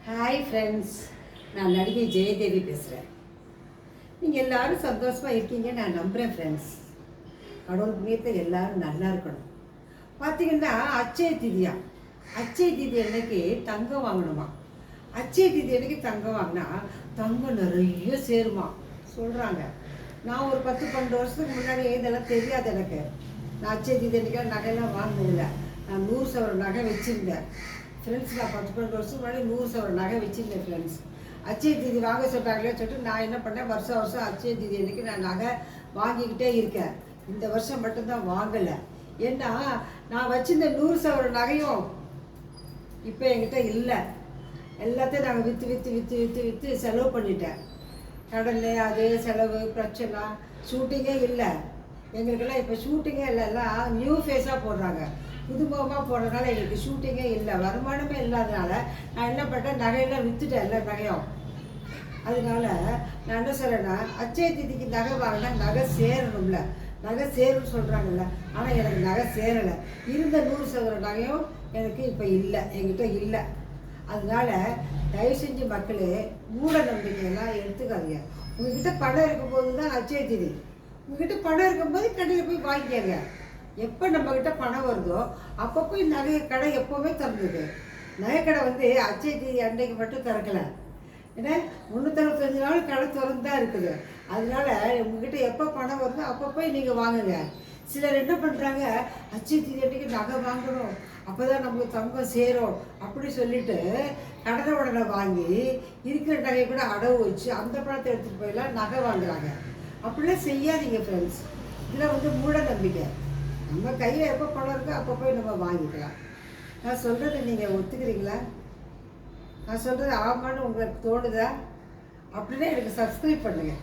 Hi friends, நான் நடிகை ஜெயதேவி பேசுகிறேன். நீங்கள் எல்லோரும் சந்தோஷமாக இருக்கீங்க நான் நம்புகிறேன் ஃப்ரெண்ட்ஸ். கடவுள் புண்ணியத்தை எல்லோரும் நல்லா இருக்கணும். பார்த்தீங்கன்னா அச்சய திதியா, அச்சய திதி அன்னைக்கு தங்கம் வாங்கணுமா. அச்சய திதி அன்னைக்கு தங்கம் வாங்கினா தங்கம் நிறைய சேருமா சொல்கிறாங்க. நான் ஒரு 10-12 வருஷத்துக்கு முன்னாடி இதெல்லாம் தெரியாது எனக்கு. நான் அச்சய திதி அன்னைக்கு நகையெல்லாம் வாங்கினதில்லை. நான் 100 சவரன் நகை வச்சுருந்தேன் ஃப்ரெண்ட்ஸ். நான் 10-12 வருஷம் முன்னாடி 100 சவரன் நகை வச்சுருந்தேன் ஃப்ரெண்ட்ஸ். அச்சய திதி வாங்க சொல்கிறாங்களே சொல்லிட்டு நான் என்ன பண்ணேன், வருஷம் அச்சய திதி அன்றைக்கி நான் நகை வாங்கிக்கிட்டே இருக்கேன். இந்த வருஷம் மட்டும்தான் வாங்கலை. ஏன்னா நான் வச்சிருந்த 100 சவரன் நகையும் இப்போ என்கிட்ட இல்லை. எல்லாத்தையும் நாங்கள் விற்று விற்று விற்று விற்று விற்று செலவு பண்ணிட்டேன். கடல்ல அது செலவு பிரச்சனை, ஷூட்டிங்கே இல்லை எங்களுக்கெல்லாம். இப்போ ஷூட்டிங்கே இல்லை, எல்லாம் நியூ ஃபேஸாக போடுறாங்க, புதுமுகமாக போடுறதுனால எங்களுக்கு ஷூட்டிங்கே இல்லை, வருமானமே இல்லாதனால நான் என்ன பண்ணேன், நகையெல்லாம் விற்றுட்டேன் எல்லா நகையும். அதனால நான் என்ன சொல்கிறேன்னா, அச்சய திதிக்கு நகை வாங்கினா நகை சேரணும்ல, நகை சேரும்னு சொல்கிறாங்கல்ல. ஆனால் எனக்கு நகை சேரலை. இருந்த 100 சவரன் நகையும் எனக்கு இப்போ இல்லை, என்கிட்ட இல்லை. அதனால தயவு செஞ்சு மக்களே மூட நம்பிக்கையெல்லாம் எடுத்துக்காதீங்க. உங்ககிட்ட பணம் இருக்கும்போது தான் அச்சய திதி. உங்ககிட்ட பணம் இருக்கும்போது கடையில் போய் வாங்கிக்கங்க. எப்போ நம்மக்கிட்ட பணம் வருதோ அப்போ போய் நகை கடை எப்போவுமே திறந்துது. நகைக்கடை அச்சய திதி அன்றைக்கு மட்டும் திறக்கலை. ஏன்னா 365 நாள் கடை திறந்து தான் இருக்குது. அதனால உங்ககிட்ட எப்போ பணம் வருதோ அப்போ போய் நீங்கள் வாங்குங்க. சிலர் என்ன பண்ணுறாங்க, அச்சய திதி அன்றைக்கு நகை வாங்கணும், அப்போ தான் நமக்கு தங்கம் சேரும் அப்படி சொல்லிட்டு உடனே வாங்கி இருக்கிற நகை கூட அடவு வச்சு அந்த பணத்தை எடுத்துகிட்டு போயெல்லாம் நகை வாங்குறாங்க. அப்படிலாம் செய்யாதீங்க ஃப்ரெண்ட்ஸ். இதெல்லாம் மூட நம்பிக்கை. நம்ம கையில் எப்போ பணம் இருக்கோ அப்போ போய் நம்ம வாங்கிக்கலாம். நான் சொல்கிறது நீங்கள் ஒத்துக்கிறீங்களா? நான் சொல்கிறது ஆமான்னு உங்களுக்கு தோணுதா? அப்படின்னா எனக்கு சப்ஸ்கிரைப் பண்ணுங்கள்.